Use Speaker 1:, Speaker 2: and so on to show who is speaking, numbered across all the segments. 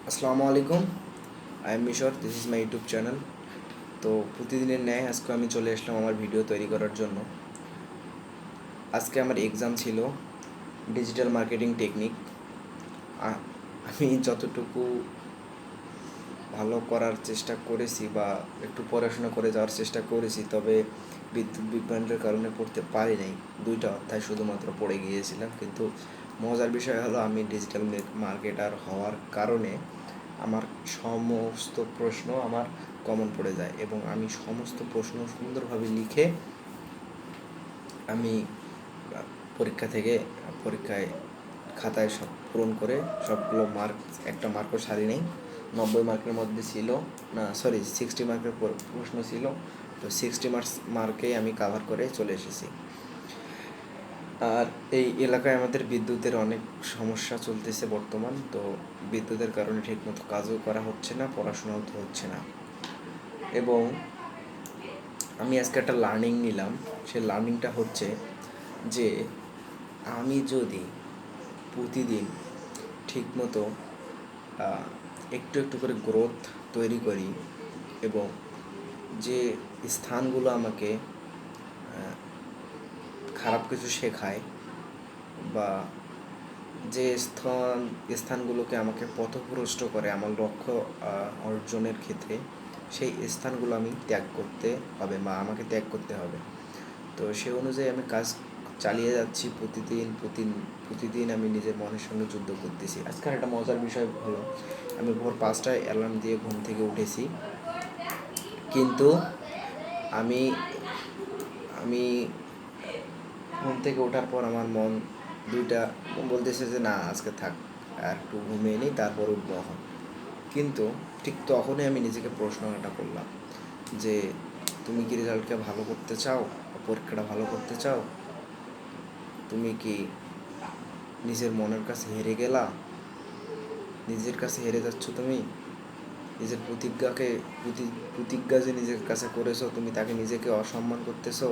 Speaker 1: আসসালামু আলাইকুম। I am মিশর, this is my YouTube channel. তো প্রতিদিনের ন্যায় আজকে আমি চলে আসলাম আমার ভিডিও তৈরি করার জন্য। আজকে আমার এক্সাম ছিল ডিজিটাল মার্কেটিং টেকনিক। আমি যতটুকু ভালো করার চেষ্টা করেছি বা একটু পড়াশোনা করে যাওয়ার চেষ্টা করেছি, তবে বিদ্যুৎ বিভ্রান্তের কারণে পড়তে পারি নাই। 2টা অধ্যায় শুধুমাত্র পড়ে গিয়েছিলাম। কিন্তু মজার বিষয় হলো, আমি ডিজিটাল মার্কেটার হওয়ার কারণে আমার সমস্ত প্রশ্ন আমার কমন পড়ে যায় এবং আমি সমস্ত প্রশ্ন সুন্দরভাবে লিখে আমি পরীক্ষায় খাতায় সব পূরণ করে সবগুলো মার্ক, একটা মার্কও সারি নেই। 90 মার্কের মধ্যে ছিল, না সরি 60 মার্কের প্রশ্ন ছিল। তো 60 মার্কেই আমি কাভার করে চলে এসেছি। আর এই এলাকায় আমাদের বিদ্যুতের অনেক সমস্যা চলতেছে বর্তমান। তো বিদ্যুতের কারণে ঠিকমতো কাজও করা হচ্ছে না, পড়াশোনাও তো হচ্ছে না। এবং আমি আজকে একটা লার্নিং নিলাম। সেই লার্নিংটা হচ্ছে যে আমি যদি প্রতিদিন ঠিকমতো একটু একটু করে গ্রোথ তৈরি করি এবং যে স্থানগুলো আমাকে খারাপ কিছু শেখায় বা যে স্থানগুলোকে আমাকে পথভ্রষ্ট করে আমার লক্ষ্য অর্জনের ক্ষেত্রে, সেই স্থানগুলো আমি ত্যাগ করতে হবে বা আমাকে ত্যাগ করতে হবে। তো সে অনুযায়ী আমি কাজ চালিয়ে যাচ্ছি। প্রতিদিন আমি নিজের মনের সঙ্গে যুদ্ধ করতেছি। আজকের একটা মজার বিষয় হলো, আমি ভোর 5টায় অ্যালার্ম দিয়ে ঘুম থেকে উঠেছি, কিন্তু আমি আমি ঘুম থেকে ওঠার পর আমার মন দুইটা বলতেছে যে না, আজকে থাক, আর একটু ঘুমিয়ে নিই, তারপর উঠবো এখন। কিন্তু ঠিক তখনই আমি নিজেকে প্রশ্নটা করলাম যে তুমি কি রেজাল্টকে ভালো করতে চাও, পরীক্ষাটা ভালো করতে চাও? তুমি কি নিজের মনের কাছে হেরে গেলা? নিজের কাছে হেরে যাচ্ছ তুমি? নিজের প্রতিজ্ঞা যে নিজের কাছে করেছো, তুমি তাকে নিজেকে অসম্মান করতেছো।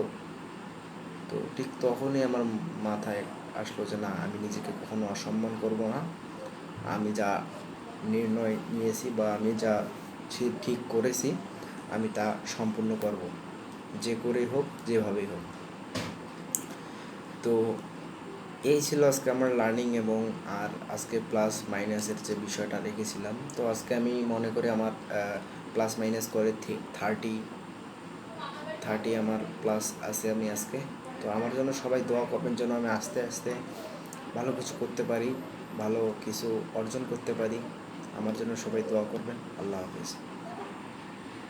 Speaker 1: তো ঠিক তখনই আমার মাথায় আসলো যে না, আমি নিজেকে কখনো অসম্মান করব না। আমি যা নির্ণয় নিয়েছি বা আমি যা ঠিক করেছি, আমি তা সম্পূর্ণ করব, যে করেই হোক, যেভাবেই হোক। তো এই ছিল আজকে আমার লার্নিং। এবং আর আজকে প্লাস মাইনাসের যে বিষয়টা রেখেছিলাম, তো আজকে আমি মনে করি আমার প্লাস মাইনাস করে 30 আমার প্লাস আছে আমি আজকে। তো আমার জন্য সবাই দোয়া করবেন যেন আমি আস্তে আস্তে ভালো কিছু করতে পারি, ভালো কিছু অর্জন করতে পারি। আমার জন্য সবাই দোয়া করবেন। আল্লাহ হাফিজ।